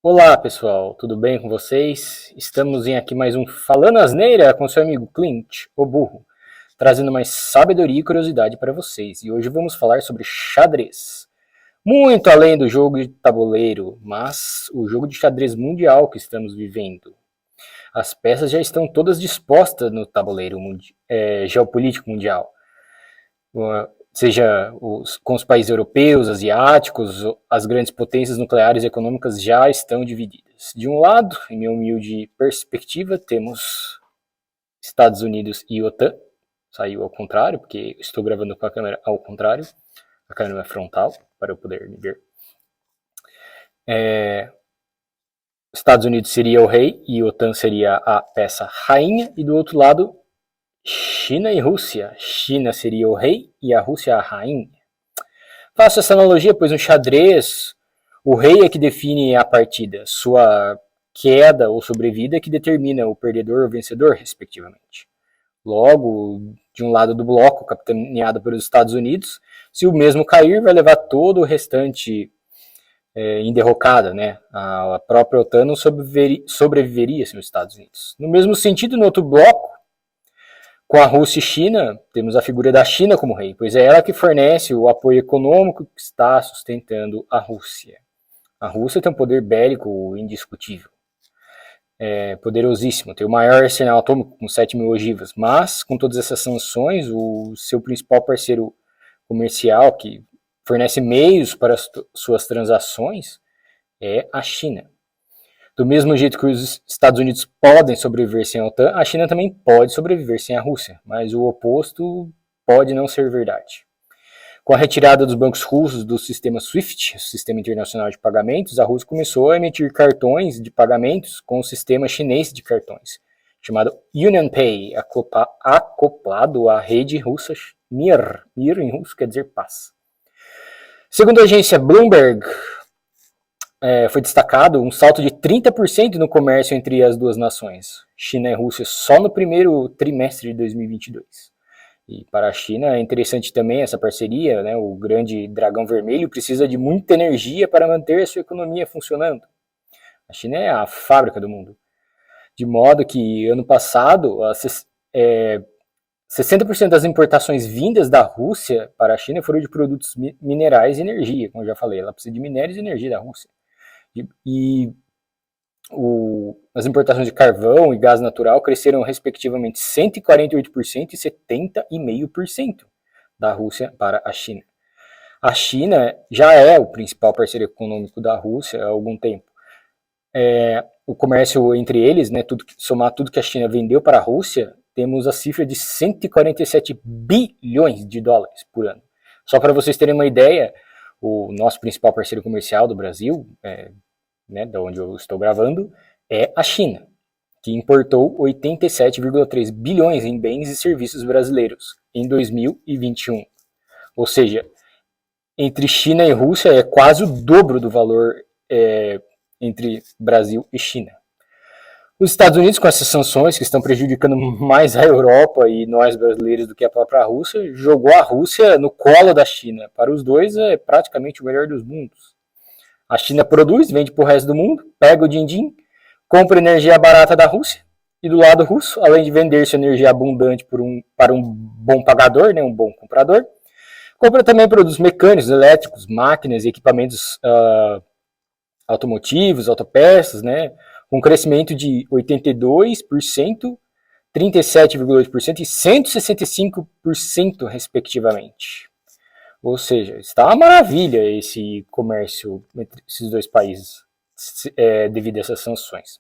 Olá pessoal, tudo bem com vocês? Estamos em aqui mais um Falando Asneira com seu amigo Clint, o burro, trazendo mais sabedoria e curiosidade para vocês. E hoje vamos falar sobre xadrez. Muito além do jogo de tabuleiro, mas o jogo de xadrez mundial que estamos vivendo. As peças já estão todas dispostas no tabuleiro geopolítico mundial, seja com os países europeus, asiáticos, as grandes potências nucleares e econômicas já estão divididas. De um lado, em minha humilde perspectiva, temos Estados Unidos e OTAN. Saiu ao contrário, porque estou gravando com a câmera ao contrário. A câmera é frontal, para eu poder me ver. Estados Unidos seria o rei e OTAN seria a peça rainha. E do outro lado, China e Rússia. China seria o rei e a Rússia a rainha. Faço essa analogia, pois no xadrez, o rei é que define a partida, sua queda ou sobrevida é que determina o perdedor ou vencedor, respectivamente. Logo, de um lado do bloco, capitaneado pelos Estados Unidos, se o mesmo cair, vai levar todo o restante em derrocada, né? A própria OTAN não sobreviveria sem os Estados Unidos. No mesmo sentido, no outro bloco, com a Rússia e China, temos a figura da China como rei, pois é ela que fornece o apoio econômico que está sustentando a Rússia. A Rússia tem um poder bélico indiscutível, poderosíssimo, tem o maior arsenal atômico com 7 mil ogivas, mas com todas essas sanções, o seu principal parceiro comercial, que fornece meios para as suas transações, é a China. Do mesmo jeito que os Estados Unidos podem sobreviver sem a OTAN, a China também pode sobreviver sem a Rússia, mas o oposto pode não ser verdade. Com a retirada dos bancos russos do sistema SWIFT, Sistema Internacional de Pagamentos, a Rússia começou a emitir cartões de pagamentos com o sistema chinês de cartões, chamado UnionPay, acoplado à rede russa MIR. MIR em russo quer dizer paz. Segundo a agência Bloomberg, foi destacado um salto de 30% no comércio entre as duas nações, China e Rússia, só no primeiro trimestre de 2022. E para a China é interessante também essa parceria, né? O grande dragão vermelho precisa de muita energia para manter a sua economia funcionando. A China é a fábrica do mundo. De modo que, ano passado, 60% das importações vindas da Rússia para a China foram de produtos minerais e energia, como eu já falei. Ela precisa de minérios e energia da Rússia. As importações de carvão e gás natural cresceram respectivamente 148% e 70,5% da Rússia para a China. A China já é o principal parceiro econômico da Rússia há algum tempo. O comércio entre eles, né, somar tudo que a China vendeu para a Rússia, temos a cifra de 147 bilhões de dólares por ano. Só para vocês terem uma ideia, o nosso principal parceiro comercial do Brasil, né, da onde eu estou gravando, é a China, que importou 87,3 bilhões em bens e serviços brasileiros em 2021. Ou seja, entre China e Rússia é quase o dobro do valor entre Brasil e China. Os Estados Unidos, com essas sanções que estão prejudicando mais a Europa e nós brasileiros do que a própria Rússia, jogou a Rússia no colo da China. Para os dois é praticamente o melhor dos mundos. A China produz, vende para o resto do mundo, pega o din-din, compra energia barata da Rússia, e do lado russo, além de vender sua energia abundante para um bom pagador, né, um bom comprador, compra também produtos mecânicos, elétricos, máquinas e equipamentos automotivos, autopeças, né, com crescimento de 82%, 37,8% e 165%, respectivamente. Ou seja, está uma maravilha esse comércio entre esses dois países, devido a essas sanções.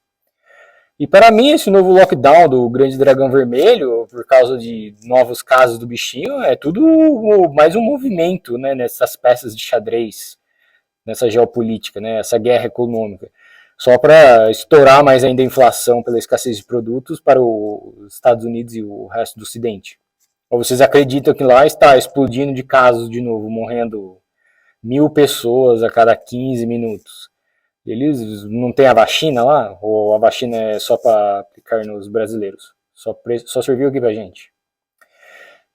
E para mim, esse novo lockdown do Grande Dragão Vermelho, por causa de novos casos do bichinho, é tudo mais um movimento, né, nessas peças de xadrez, nessa geopolítica, né, essa guerra econômica. Só para estourar mais ainda a inflação pela escassez de produtos para os Estados Unidos e o resto do Ocidente. Ou vocês acreditam que lá está explodindo de casos de novo, morrendo 1.000 pessoas a cada 15 minutos? Eles não têm a vacina lá? Ou a vacina é só para aplicar nos brasileiros? Só serviu aqui pra gente.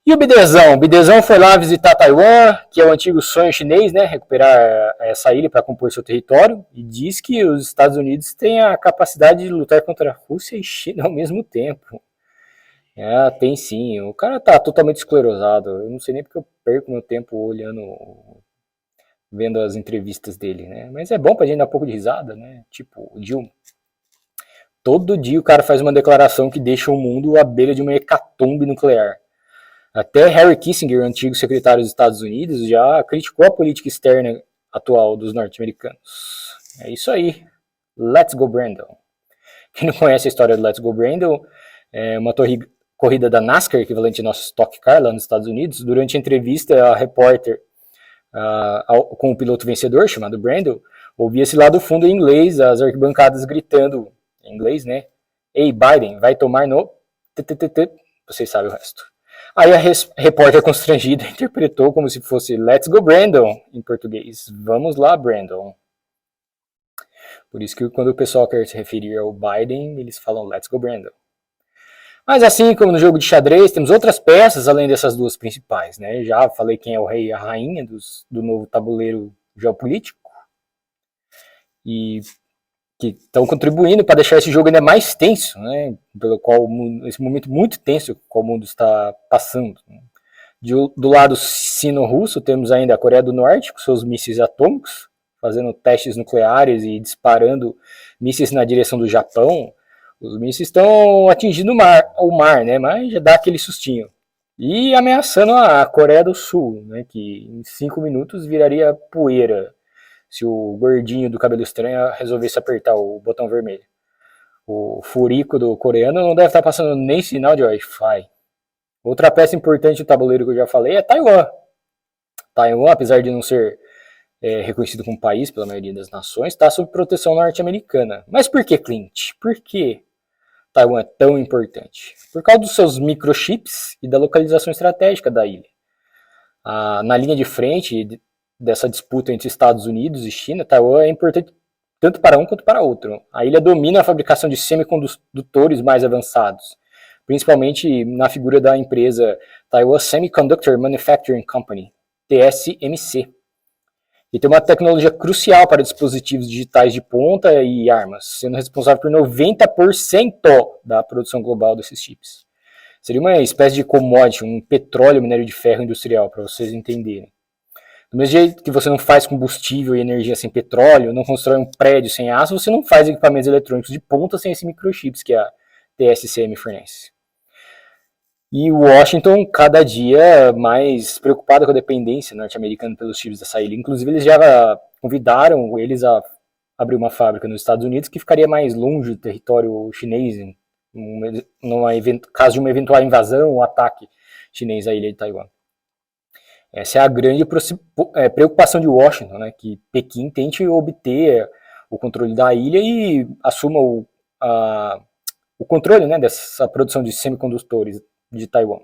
E o Bidezão? O Bidezão foi lá visitar Taiwan, que é o antigo sonho chinês, né? Recuperar essa ilha para compor seu território. E diz que os Estados Unidos têm a capacidade de lutar contra a Rússia e China ao mesmo tempo. Tem sim. O cara tá totalmente esclerosado. Eu não sei nem porque eu perco meu tempo olhando, vendo as entrevistas dele, né? Mas é bom pra gente dar um pouco de risada, né? Tipo, o Dilma. Todo dia o cara faz uma declaração que deixa o mundo à beira de uma hecatombe nuclear. Até Harry Kissinger, antigo secretário dos Estados Unidos, já criticou a política externa atual dos norte-americanos. É isso aí. Let's go, Brandon. Quem não conhece a história do Let's go, Brandon, é uma corrida da NASCAR, equivalente ao nosso Stock Car lá nos Estados Unidos. Durante a entrevista, a repórter com o piloto vencedor, chamado Brandon, ouvia-se lá do fundo em inglês as arquibancadas gritando, em inglês, né? Ei, Biden, vai tomar no... Vocês sabem o resto. Aí a repórter constrangida interpretou como se fosse Let's go, Brandon, em português. Vamos lá, Brandon. Por isso que quando o pessoal quer se referir ao Biden, eles falam Let's go, Brandon. Mas assim como no jogo de xadrez, temos outras peças além dessas duas principais, né? Já falei quem é o rei e a rainha do novo tabuleiro geopolítico. E que estão contribuindo para deixar esse jogo ainda mais tenso, né? Pelo qual esse momento muito tenso que o mundo está passando. Do lado sino-russo temos ainda a Coreia do Norte com seus mísseis atômicos, fazendo testes nucleares e disparando mísseis na direção do Japão. Os mísseis estão atingindo o mar, né? Mas já dá aquele sustinho. E ameaçando a Coreia do Sul, né? Que em 5 minutos viraria poeira se o gordinho do cabelo estranho resolvesse apertar o botão vermelho. O furico do coreano não deve estar passando nem sinal de Wi-Fi. Outra peça importante do tabuleiro que eu já falei é Taiwan. Taiwan, apesar de não ser reconhecido como país pela maioria das nações, está sob proteção norte-americana. Mas por que, Clint? Por que Taiwan é tão importante? Por causa dos seus microchips e da localização estratégica da ilha. Na linha de frente dessa disputa entre Estados Unidos e China, Taiwan é importante tanto para um quanto para outro. A ilha domina a fabricação de semicondutores mais avançados, principalmente na figura da empresa Taiwan Semiconductor Manufacturing Company, TSMC, e tem uma tecnologia crucial para dispositivos digitais de ponta e armas, sendo responsável por 90% da produção global desses chips. Seria uma espécie de commodity, um petróleo, minério de ferro industrial, para vocês entenderem. Do mesmo jeito que você não faz combustível e energia sem petróleo, não constrói um prédio sem aço, você não faz equipamentos eletrônicos de ponta sem esse microchips que a TSMC fornece. E Washington, cada dia mais preocupado com a dependência norte-americana pelos chips dessa ilha. Inclusive, eles já convidaram eles a abrir uma fábrica nos Estados Unidos que ficaria mais longe do território chinês, caso de uma eventual invasão ou ataque chinês à ilha de Taiwan. Essa é a grande preocupação de Washington, né, que Pequim tente obter o controle da ilha e assuma o controle, né, dessa produção de semicondutores de Taiwan.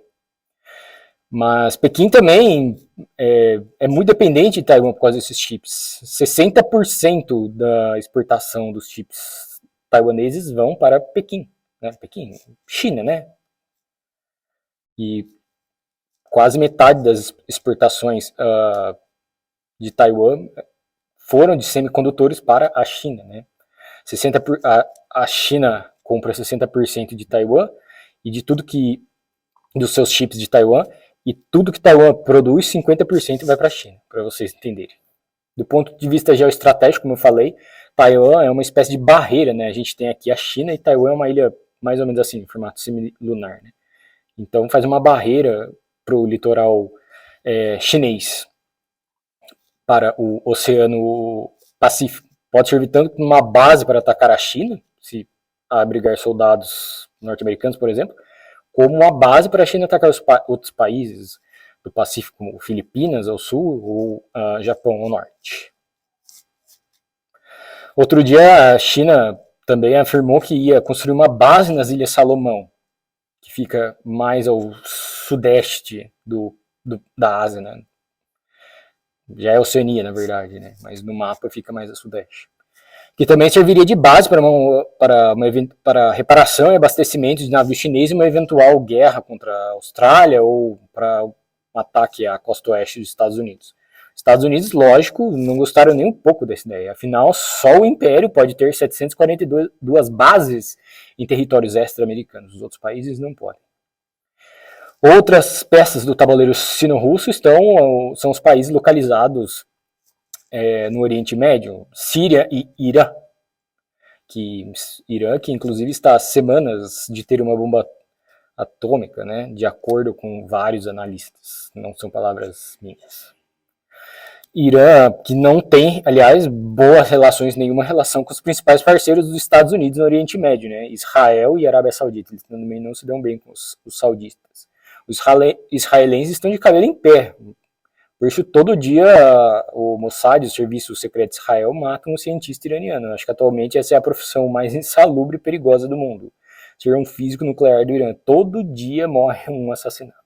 Mas Pequim também é muito dependente de Taiwan por causa desses chips. 60% da exportação dos chips taiwaneses vão para Pequim, né? Pequim, China, né? E quase metade das exportações de Taiwan foram de semicondutores para a China, né? A China compra 60% de Taiwan e de tudo que dos seus chips de Taiwan, e tudo que Taiwan produz, 50% vai para a China, para vocês entenderem. Do ponto de vista geoestratégico, como eu falei, Taiwan é uma espécie de barreira, né? A gente tem aqui a China e Taiwan é uma ilha mais ou menos assim, em formato semilunar, né? Então faz uma barreira para o litoral chinês, para o Oceano Pacífico. Pode servir tanto como uma base para atacar a China, se abrigar soldados norte-americanos, por exemplo, como uma base para a China atacar outros países do Pacífico, como Filipinas ao sul ou Japão ao norte. Outro dia, a China também afirmou que ia construir uma base nas Ilhas Salomão, que fica mais ao sudeste da Ásia, né? Já é Oceania, na verdade, né? Mas no mapa fica mais a sudeste. que também serviria de base para reparação e abastecimento de navios chineses em uma eventual guerra contra a Austrália ou para um ataque à costa oeste dos Estados Unidos. Os Estados Unidos, lógico, não gostaram nem um pouco dessa ideia. Afinal, só o Império pode ter 742 bases em territórios extra-americanos. Os outros países não podem. Outras peças do tabuleiro sino-russo são os países localizados no Oriente Médio, Síria e Irã, que inclusive está há semanas de ter uma bomba atômica, né, de acordo com vários analistas, não são palavras minhas. Irã, que não tem, aliás, boas relações, nenhuma relação com os principais parceiros dos Estados Unidos no Oriente Médio, né, Israel e Arábia Saudita, eles também não se dão bem com os saudistas. Os israelenses estão de cabelo em pé. Por isso, todo dia, o Mossad, o Serviço Secreto de Israel, mata um cientista iraniano. Acho que atualmente essa é a profissão mais insalubre e perigosa do mundo. Ser um físico nuclear do Irã. Todo dia morre um assassinato.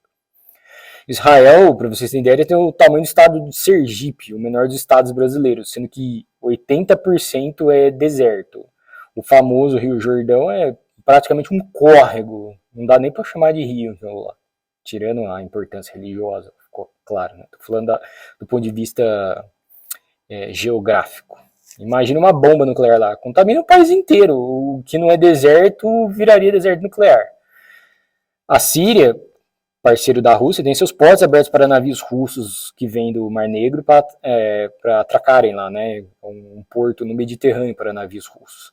Israel, para vocês terem ideia, tem o tamanho do estado de Sergipe, o menor dos estados brasileiros, sendo que 80% é deserto. O famoso Rio Jordão é praticamente um córrego. Não dá nem para chamar de rio, então, lá. Tirando a importância religiosa, claro, né? Tô falando do ponto de vista geográfico. Imagina uma bomba nuclear lá, contamina o país inteiro. O que não é deserto viraria deserto nuclear. A Síria, parceiro da Rússia, tem seus portos abertos para navios russos que vêm do Mar Negro para atracarem lá, né? Um porto no Mediterrâneo para navios russos.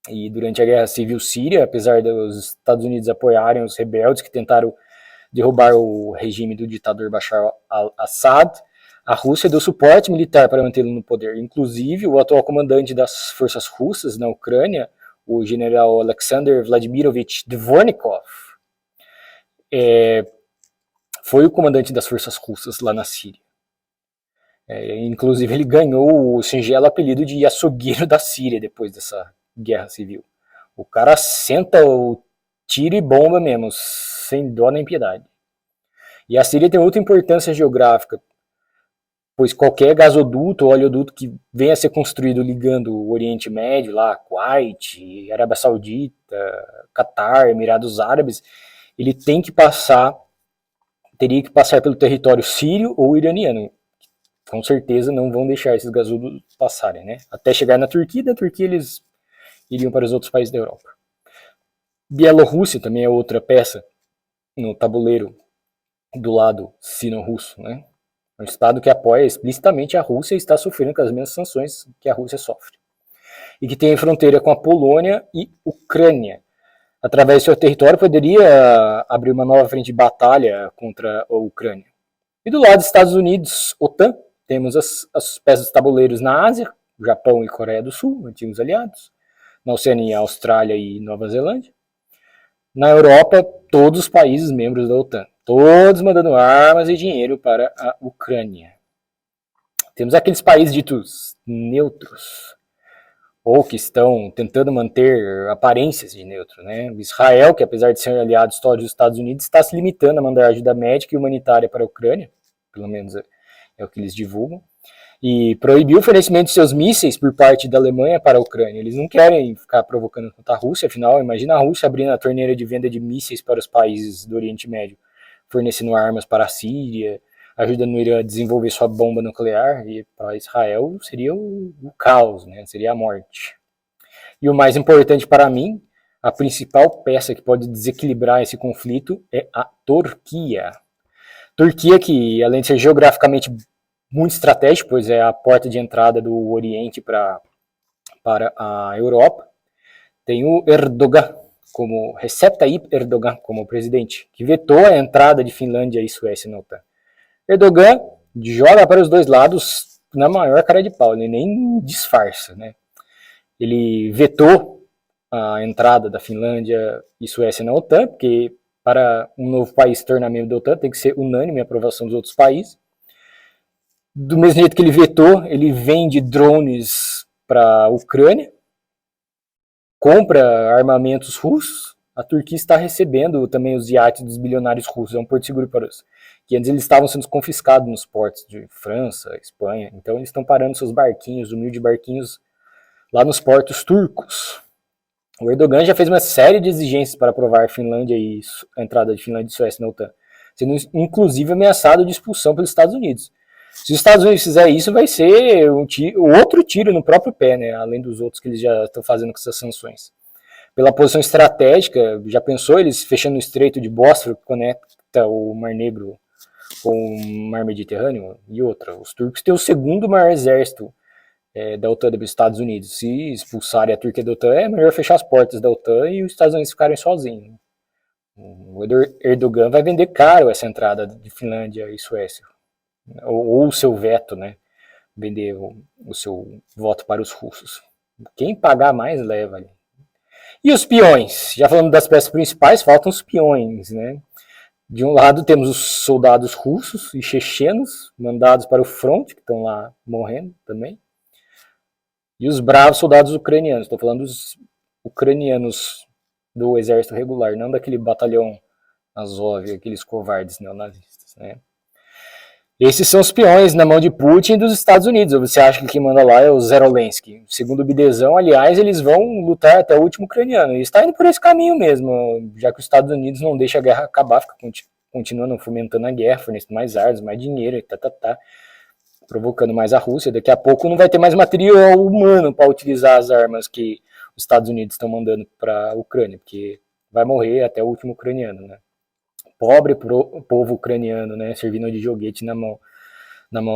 E durante a Guerra Civil Síria, apesar dos Estados Unidos apoiarem os rebeldes que tentaram derrubar o regime do ditador Bashar al-Assad, a Rússia deu suporte militar para mantê-lo no poder. Inclusive, o atual comandante das forças russas na Ucrânia, o general Alexander Vladimirovich Dvornikov, foi o comandante das forças russas lá na Síria. Inclusive, ele ganhou o singelo apelido de açougueiro da Síria depois dessa guerra civil. O cara senta o tiro e bomba mesmo, sem dó nem piedade. E a Síria tem outra importância geográfica, pois qualquer gasoduto ou oleoduto que venha a ser construído ligando o Oriente Médio, lá, Kuwait, Arábia Saudita, Catar, Emirados Árabes, ele teria que passar pelo território sírio ou iraniano. Com certeza não vão deixar esses gasodutos passarem, né? Até chegar na Turquia, da Turquia eles iriam para os outros países da Europa. Bielorrússia também é outra peça no tabuleiro do lado sino-russo, né? É um estado que apoia explicitamente a Rússia e está sofrendo com as mesmas sanções que a Rússia sofre. E que tem fronteira com a Polônia e Ucrânia. Através do seu território poderia abrir uma nova frente de batalha contra a Ucrânia. E do lado dos Estados Unidos, OTAN, temos as peças dos tabuleiros na Ásia, Japão e Coreia do Sul, antigos aliados. Na Oceania, Austrália e Nova Zelândia. Na Europa, todos os países membros da OTAN, todos mandando armas e dinheiro para a Ucrânia. Temos aqueles países ditos neutros, ou que estão tentando manter aparências de neutro, né? Israel, que apesar de ser aliado histórico dos Estados Unidos, está se limitando a mandar ajuda médica e humanitária para a Ucrânia, pelo menos é o que eles divulgam, e proibiu o fornecimento de seus mísseis por parte da Alemanha para a Ucrânia. Eles não querem ficar provocando contra a Rússia, afinal, imagina a Rússia abrindo a torneira de venda de mísseis para os países do Oriente Médio, fornecendo armas para a Síria, ajudando o Irã a desenvolver sua bomba nuclear, e para Israel seria o caos, né? Seria a morte. E o mais importante para mim, a principal peça que pode desequilibrar esse conflito é a Turquia. Turquia, que além de ser geograficamente muito estratégico, pois é a porta de entrada do Oriente para a Europa, tem o Erdogan, como Recep Tayyip Erdogan, como presidente, que vetou a entrada de Finlândia e Suécia na OTAN. Erdogan joga para os dois lados na maior cara de pau, ele nem disfarça, né? Ele vetou a entrada da Finlândia e Suécia na OTAN, porque para um novo país se tornar membro da OTAN tem que ser unânime a aprovação dos outros países. Do mesmo jeito que ele vetou, ele vende drones para a Ucrânia, compra armamentos russos. A Turquia está recebendo também os iates dos bilionários russos, é um porto seguro para os que antes eles estavam sendo confiscados nos portos de França, Espanha. Então eles estão parando seus barquinhos, humildes barquinhos lá nos portos turcos. O Erdogan já fez uma série de exigências para aprovar a entrada de Finlândia e Suécia na OTAN, sendo inclusive ameaçado de expulsão pelos Estados Unidos. Se os Estados Unidos fizer isso, vai ser outro tiro no próprio pé, né? Além dos outros que eles já estão fazendo com essas sanções. Pela posição estratégica, já pensou eles fechando o Estreito de Bósforo, que conecta o Mar Negro com o Mar Mediterrâneo? E outra, os turcos têm o segundo maior exército da OTAN dos Estados Unidos. Se expulsarem a Turquia da OTAN, é melhor fechar as portas da OTAN e os Estados Unidos ficarem sozinhos. O Erdogan vai vender caro essa entrada de Finlândia e Suécia. Ou o seu veto, né? Vender o seu voto para os russos. Quem pagar mais leva ali. E os peões? Já falando das peças principais, faltam os peões, né? De um lado temos os soldados russos e chechenos, mandados para o fronte, que estão lá morrendo também. E os bravos soldados ucranianos. Estou falando dos ucranianos do exército regular, não daquele batalhão Azov, aqueles covardes neonazistas, né? Esses são os peões na mão de Putin e dos Estados Unidos. Ou você acha que quem manda lá é o Zelensky? Segundo o Bidezão, aliás, eles vão lutar até o último ucraniano. E está indo por esse caminho mesmo, já que os Estados Unidos não deixa a guerra acabar, fica continuando fomentando a guerra, fornecendo mais armas, mais dinheiro, provocando mais a Rússia. Daqui a pouco não vai ter mais material humano para utilizar as armas que os Estados Unidos estão mandando para a Ucrânia, porque vai morrer até o último ucraniano, né? Pobre povo ucraniano, né, servindo de joguete na mão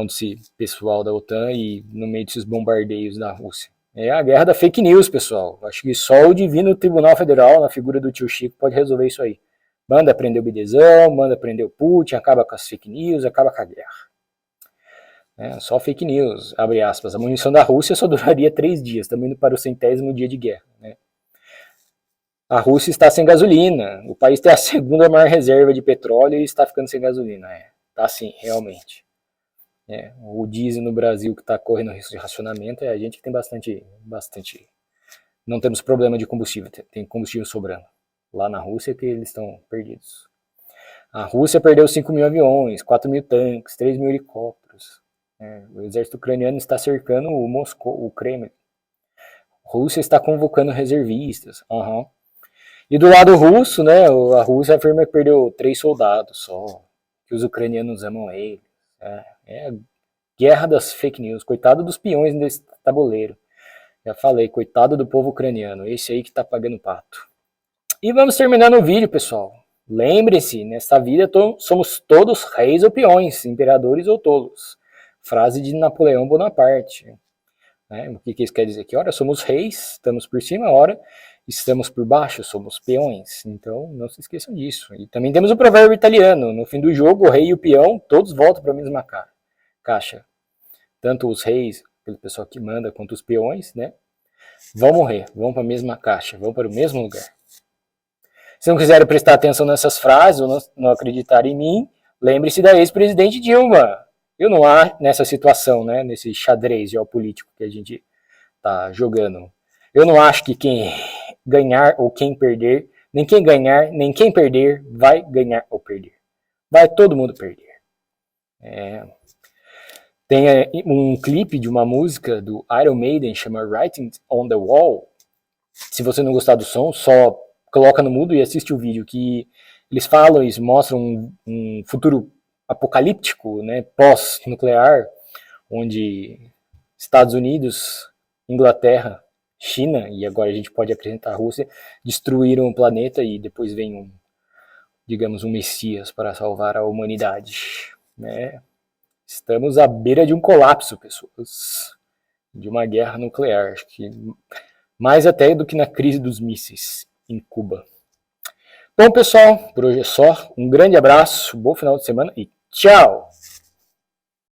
desse pessoal da OTAN e no meio desses bombardeios da Rússia. É a guerra da fake news, pessoal. Acho que só o divino Tribunal Federal, na figura do tio Chico, pode resolver isso aí. Manda prender o Bidezão, manda prender o Putin, acaba com as fake news, acaba com a guerra. Só fake news, abre aspas. A munição da Rússia só duraria 3 dias, estamos indo para o 100º dia de guerra, né? A Rússia está sem gasolina. O país tem a segunda maior reserva de petróleo e está ficando sem gasolina. Tá sim, realmente. O diesel no Brasil que está correndo risco de racionamento, a gente que tem bastante. Não temos problema de combustível, tem combustível sobrando. Lá na Rússia que eles estão perdidos. A Rússia perdeu 5 mil aviões, 4 mil tanques, 3 mil helicópteros. O exército ucraniano está cercando o Kremlin. A Rússia está convocando reservistas. E do lado russo, né, a Rússia afirma que perdeu 3 soldados só, que os ucranianos amam eles. É a guerra das fake news. Coitado dos peões desse tabuleiro. Já falei, coitado do povo ucraniano. Esse aí que tá pagando pato. E vamos terminando o vídeo, pessoal. Lembre-se, nesta vida somos todos reis ou peões, imperadores ou tolos. Frase de Napoleão Bonaparte. O que isso quer dizer? Que ora somos reis, estamos por cima, ora estamos por baixo, somos peões. Então não se esqueçam disso. E também temos o provérbio italiano: no fim do jogo, o rei e o peão todos voltam para a mesma caixa. Tanto os reis, aquele pessoal que manda, quanto os peões, né, vão morrer, vão para a mesma caixa, vão para o mesmo lugar. Se não quiserem prestar atenção nessas frases ou não acreditar em mim, lembre-se da ex-presidente Dilma. Eu não acho, nessa situação, né, nesse xadrez geopolítico que a gente está jogando, eu não acho que quem ganhar ou quem perder, nem quem ganhar, nem quem perder, vai ganhar ou perder. Vai todo mundo perder. Tem um clipe de uma música do Iron Maiden, chama Writing on the Wall. Se você não gostar do som, só coloca no mudo e assiste o vídeo, que eles falam, eles mostram um futuro apocalíptico, né, pós-nuclear, onde Estados Unidos, Inglaterra, China, e agora a gente pode acrescentar a Rússia, destruíram o planeta e depois vem digamos, um messias para salvar a humanidade, né? Estamos à beira de um colapso, pessoas, de uma guerra nuclear, acho que mais até do que na crise dos mísseis em Cuba. Bom, pessoal, por hoje é só. Um grande abraço, bom final de semana e tchau!